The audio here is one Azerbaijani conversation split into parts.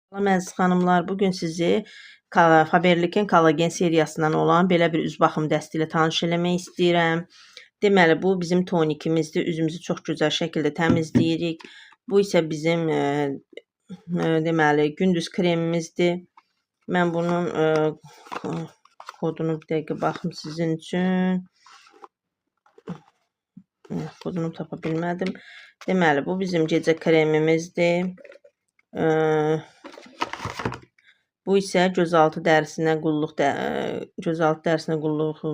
Salam əziz xanımlar, bugün sizi Faberlikin kollagen seriyasından olan belə bir üz baxım dəsti ilə tanış eləmək istəyirəm. Deməli, bu bizim tonikimizdir. Üzümüzü çox gözəl şəkildə təmizləyirik. Bu isə bizim deməli, gündüz kremimizdir. Mən bunun kodunu bir dəqiqə baxım sizin üçün. Kodunu tapa bilmədim. Deməli, bu bizim gecə kremimizdir. Bu isə gözaltı dərisinə qulluq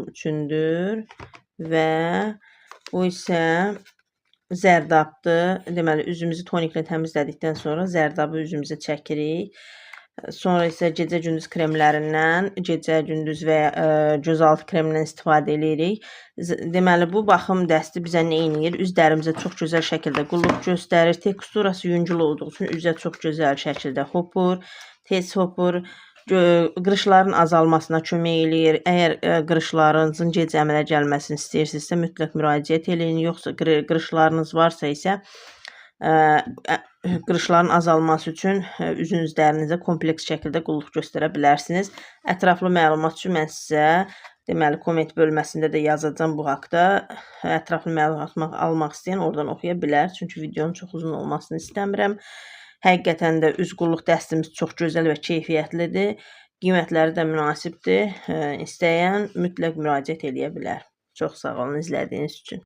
üçündür və bu isə zərdabdır. Deməli, üzümüzü toniklə təmizlədikdən sonra zərdabı üzümüzə çəkirik. Sonra isə gecə-gündüz kremlərindən, gecə-gündüz və gözaltı kremindən istifadə edirik. Deməli, bu baxım dəsti bizə nə edir? Üz dərimizə çox gözəl şəkildə qulluq göstərir. Teksturası yüngül olduğu üçün üzə çox gözəl şəkildə hopur, tez hopur. Qırışların azalmasına kömək eləyir. Əgər qırışlarınızın gec əmələ gəlməsini istəyirsinizsə, mütləq müraciət eləyin. Yoxsa qırışlarınız varsa isə qırışların azalması üçün üzünüz dərinizə kompleks şəkildə qulluq göstərə bilərsiniz. Ətraflı məlumat üçün mən sizə deməli komment bölməsində də yazacağam bu haqda. Ətraflı məlumat almaq istəyən oradan oxuya bilər. Çünki videonun çox uzun olmasını istəmirəm. Həqiqətən də üz qulluq dəstimiz çox gözəl və keyfiyyətlidir. Qiymətləri də münasibdir. İstəyən mütləq müraciət eləyə bilər. Çox sağ olun izlədiyiniz üçün.